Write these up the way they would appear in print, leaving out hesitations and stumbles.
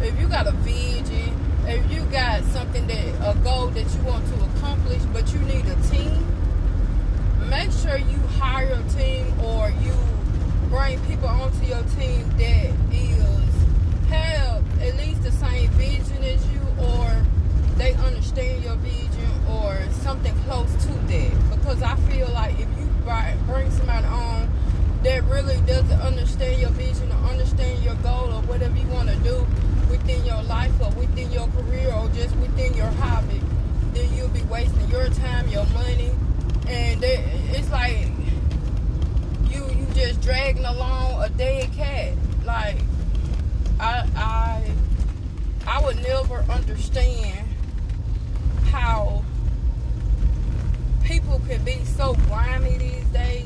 if you got a vision, if you got something a goal that you want to accomplish, but you need a team, make sure you hire a team, or you bring people onto your team that have at least the same vision as you, or they understand your vision, or something close to that. Because I feel like if you bring somebody on that really doesn't understand your vision or understand your goal or whatever you want to do within your life or within your career or just within your hobby, then you'll be wasting your time, your money, and it's like you just dragging along a dead cat. Like I would never understand how people can be so grimy these days,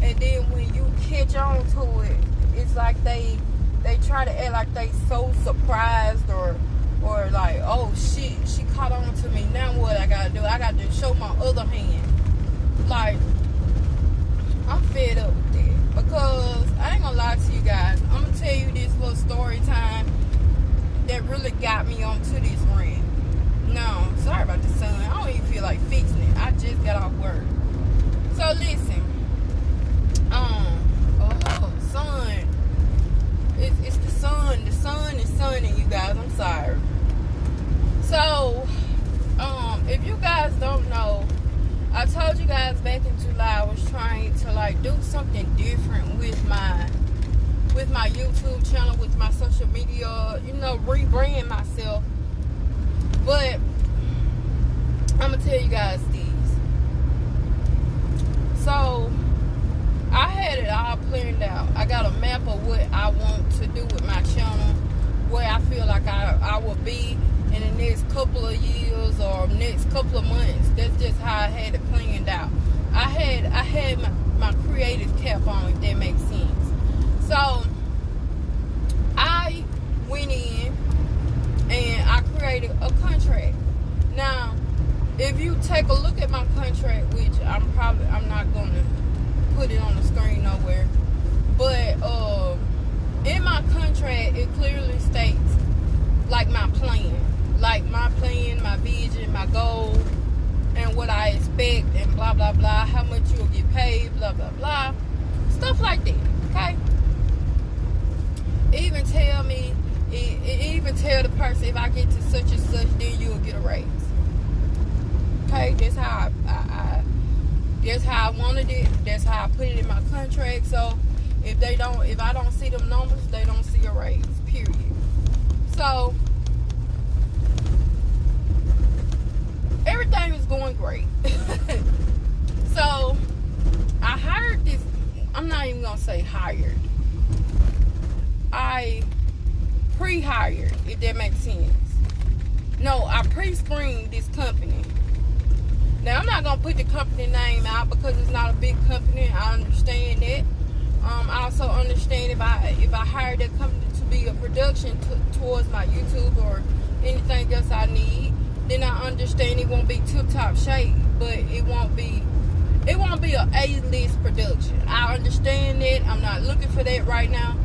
and then when you catch on to it, it's like they try to act like they so surprised or like, oh shit, she caught on to me, now what I gotta do? I gotta show my other hand. Like, I'm fed up with that, because I ain't gonna lie to you guys. I'm gonna tell you this little story time that really got me onto this rant. No, sorry about the sun. I don't even feel like fixing it. I just got off work. So listen, sun. It's the sun. The sun is sunning, you guys. I'm sorry. So, if you guys don't know, I told you guys back in July I was trying to like do something different with my YouTube channel, with my social media, rebrand myself. But I'm gonna tell you guys this. So I had it all planned out. I got a map of what I want to do with my channel, where I feel like I will be in the next couple of years or next couple of months. That's just how I had it planned out. I had my creative cap on, if that makes sense. So I went in and I created a contract. Now, if you take a look at my contract, which I'm not gonna put it on the screen nowhere, but in my contract it clearly states like my plan, my vision, my goal, and what I expect, and blah blah blah, how much you'll get paid, blah blah blah, stuff like that. Okay, it even tell the person, if I get to such and such, then you'll get a raise. Okay, that's how I wanted it. That's how I put it in my contract. So if I don't see them numbers, they don't see a raise. Period. So everything is going great. So I hired this. I'm not even gonna say hired. I pre-hired, if that makes sense. No, I pre-screened this company. Now, I'm not going to put the company name out because it's not a big company. I understand that. I also understand if I hire that company to be a production towards my YouTube or anything else I need, then I understand it won't be tip-top shape, but it won't be a A-list production. I understand that. I'm not looking for that right now.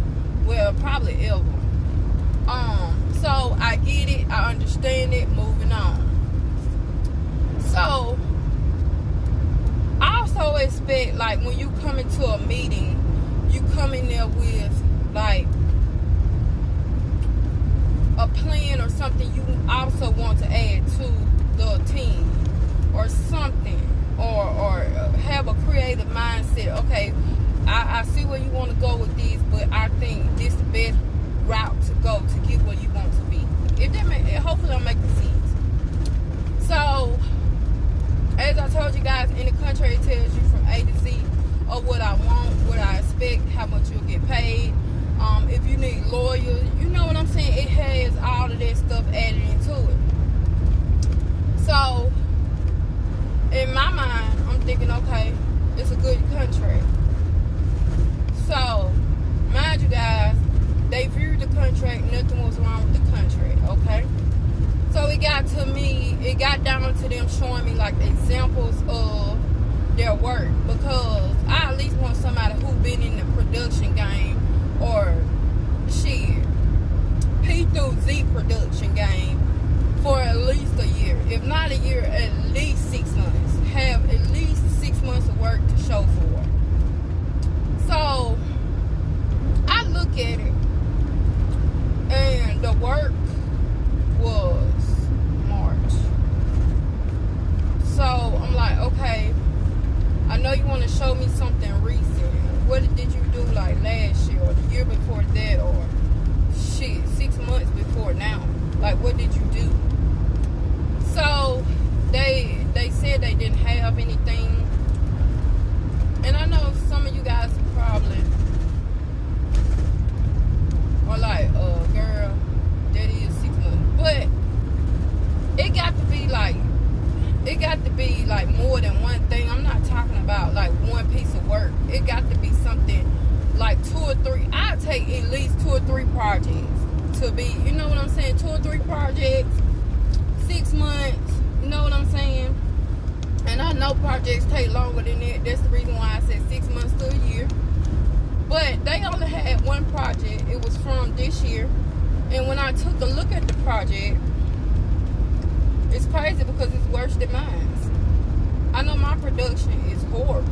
Well, probably ever. So I get it. I understand it. Moving on. So I also expect, like, when you come into a meeting, you come in there with like a plan or something you also want to add to the team or something, or have a creative mindset. Okay, I see where you want to go with this, but I think this is the best route to go to get where you want to be. Hopefully I'm making sense. So as I told you guys, in the contract it tells you from A to Z of what I want, what I expect, how much you'll get paid. If you need lawyers, you know what I'm saying? It has all of that stuff added into it. So in my mind, I'm thinking, okay, it's a good contract. So mind you guys, they viewed the contract, nothing was wrong with the contract, okay? So it got down to them showing me like examples of their work, because I at least want somebody who been in the production game, or shit. P through Z production game for at least a year. If not a year, at least 6 months. Have at least 6 months of work to show for it. So I look at it, and the work was March. So I'm like, okay, I know you want to show me something recent. What did you do like last year or the year before that, or shit, 6 months before now? Like, what did you do? So they said they didn't have anything. And I know some of you guys probably are like, girl, that is 6 months. But it got to be like more than one thing. I'm not talking about like one piece of work. It got to be something like 2 or 3. I take at least 2 or 3 projects to be, you know what I'm saying? 2 or 3 projects, 6 months, you know what I'm saying? And I know projects take longer than that. That's the reason why I said 6 months to a year. But they only had one project. It was from this year. And when I took a look at the project, it's crazy because it's worse than mine. I know my production is horrible.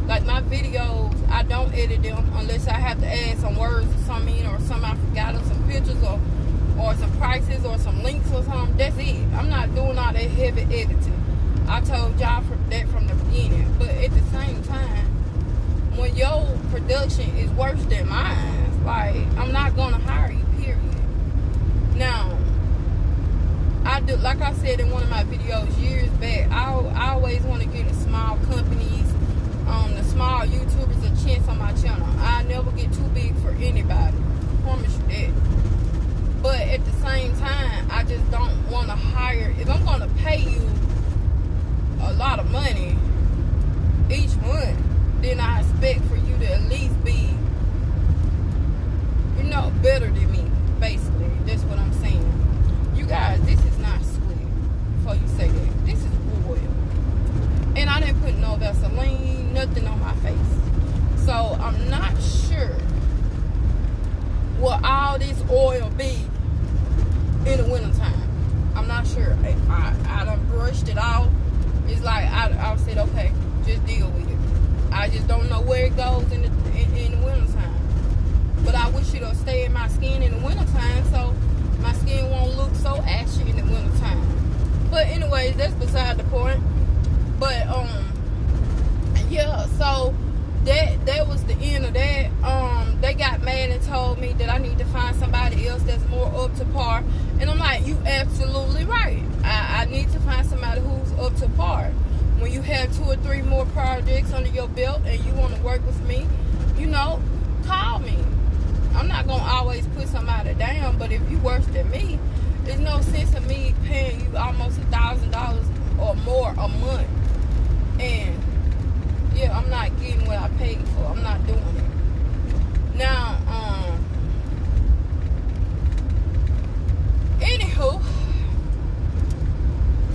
Like my videos, I don't edit them unless I have to add some words or something, or something I forgot, or some pictures, or some prices, or some links or something. That's it. I'm not doing all that heavy editing. I told y'all that from the beginning. But at the same time, when your production is worse than mine, like, I'm not gonna hire you, period. Now, I do, like I said in one of my videos years back, I always want to give the small companies, the small YouTubers a chance on my channel. I never get too big for anybody. I promise you that. But at the same time, I just don't want to hire. If I'm going to pay you a lot of money each month, then I expect for you to at least be, you know, better than me, basically. That's what I'm saying. You guys, this is not sweet. Before you say that, this is oil. And I didn't put no Vaseline, nothing on my face. So I'm not sure what all this oil be in the wintertime. I'm not sure. I done brushed it off. It's like I said, okay, just deal with it. I just don't know where it goes in the wintertime. But I wish it'll stay in my skin in the wintertime, so my skin won't look so ashy in the wintertime. But anyways, that's beside the point. But yeah, so that was the end of that. They got mad and told me that I need to find somebody else that's more up to par. And I'm like, you absolutely right. I need to find somebody who's up to par. When you have 2 or 3 more projects under your belt and you want to work with me, you know, call me. I'm not going to always put somebody down, but if you worse than me, there's no sense of me paying you almost $1,000 or more a month. And, yeah, I'm not getting what I paid for. I'm not doing it. Now, anywho,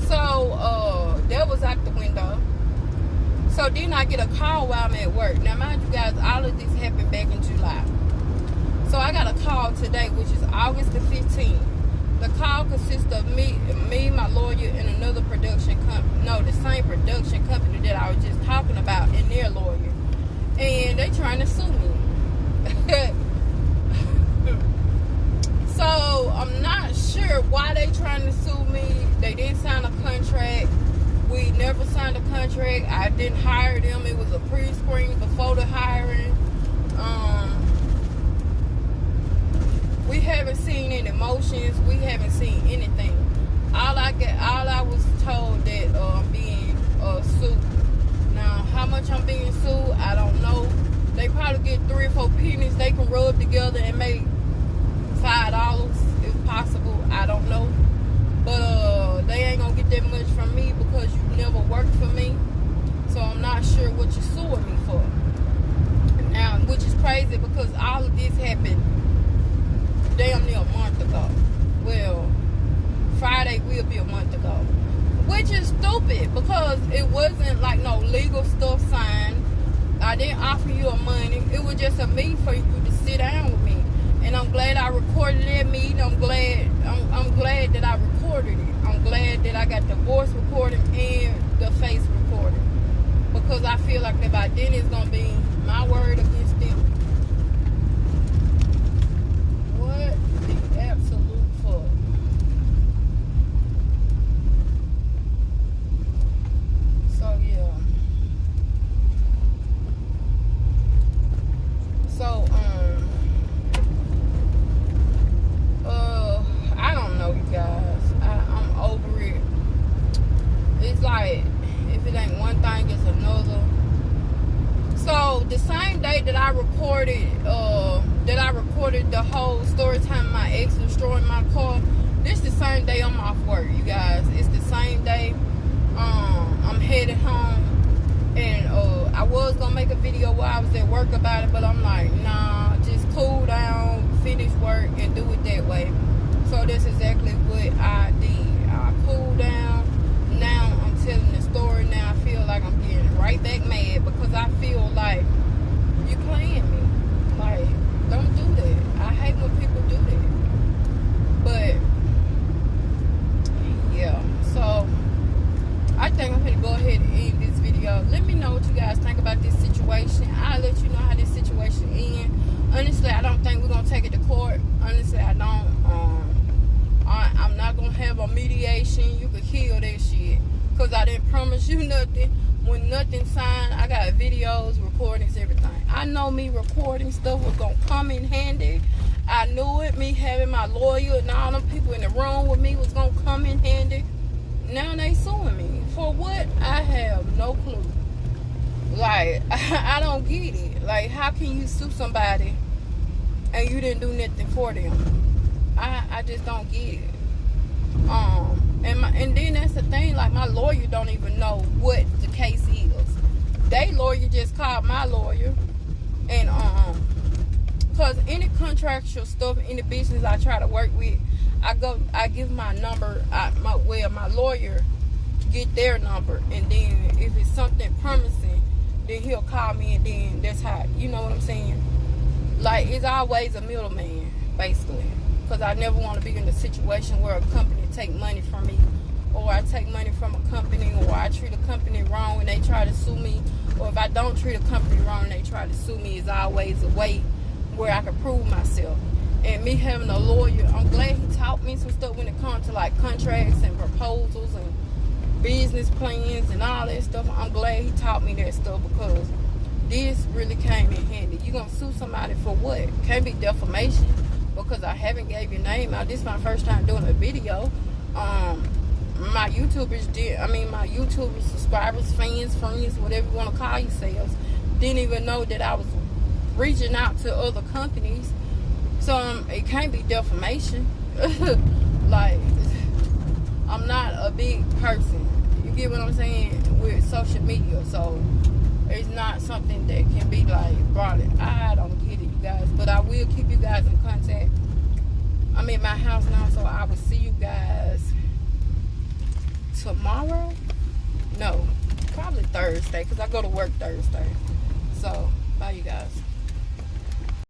so, that was out the window. So then I get a call while I'm at work. Now, mind you guys, all of this happened back in July. So I got a call today, which is August the 15th. The call consists of me, my lawyer, and another production company. No, the same production company that I was just talking about, and their lawyer. And they trying to sue me. So I'm not sure why they trying to sue me. They didn't sign a contract. We never signed a contract. I didn't hire them. It was a pre-screen before the hiring. We haven't seen any motions. We haven't seen anything. All I was told that I'm being sued. Now, how much I'm being sued, I don't know. They probably get 3 or 4 pennies they can rub together and make $5 if possible. I don't know. But they ain't gonna get that much from me because you never worked for me. So I'm not sure what you're suing me for. Now, which is crazy because all of this happened damn near a month ago. Well, Friday will be a month ago. Which is stupid because it wasn't like no legal stuff signed. I didn't offer you a money. It was just a meeting for you to sit down with me. And I'm glad I recorded that meeting. I'm glad that I recorded it. I'm glad that I got the voice recording and the face recording. Because I feel like that by then it's gonna be my word against them. What the absolute fuck? So yeah. So I don't know, you guys. I'm over it. It's like if it ain't one thing, it's another. So the same day that I recorded the whole story time my ex destroyed my car, this the same day I'm off work, you guys. It's the same day I'm headed home, and I was gonna make a video while I was at work about it, but I'm like, nah, just cool down, finish work, and do it that way. So that's exactly what I did. I cooled down. Now I'm telling the story. Now I feel like I'm getting right back mad because I feel like you playing me. Like, don't do that. I hate when people do that. But yeah, so I think I'm gonna go ahead and end this video. Let me know what you guys think about this situation. I'll let you know how this situation ends. Honestly, I don't think we're gonna take it to court. Honestly, I don't. I'm not gonna have a mediation. You could kill that shit. Cause I didn't promise you nothing. When nothing signed, I got videos, recordings, everything. I know me recording stuff was gonna come in handy. I knew it. Me having my lawyer and all them people in the room with me was gonna come in handy. Now they suing me. For what? I have no clue. Like, I don't get it. Like, how can you sue somebody and you didn't do nothing for them? I just don't get it. And then that's the thing, like, my lawyer don't even know what the case is. They lawyer just called my lawyer, and cause any contractual stuff in the business I try to work with, I give my number, my lawyer get their number, and then if it's something promising, then he'll call me, and then that's how, you know what I'm saying? Like, it's always a middleman, basically. Because I never want to be in a situation where a company take money from me, or I take money from a company, or I treat a company wrong and they try to sue me, or if I don't treat a company wrong and they try to sue me, it's always a way where I can prove myself. And me having a lawyer, I'm glad he taught me some stuff when it comes to like contracts and proposals and business plans and all that stuff. I'm glad he taught me that stuff, because this really came in handy. You gonna sue somebody for what? Can't be defamation, because I haven't gave your name out. This is my first time doing a video. My YouTubers, subscribers, fans, friends, whatever you want to call yourselves, didn't even know that I was reaching out to other companies. So it can't be defamation. Like, I'm not a big person. You get what I'm saying? With social media. So it's not something that can be like brought in. I don't get it, you guys. But I will keep you guys in contact. I'm at my house now, so I will see you guys tomorrow. No, probably Thursday, because I go to work Thursday.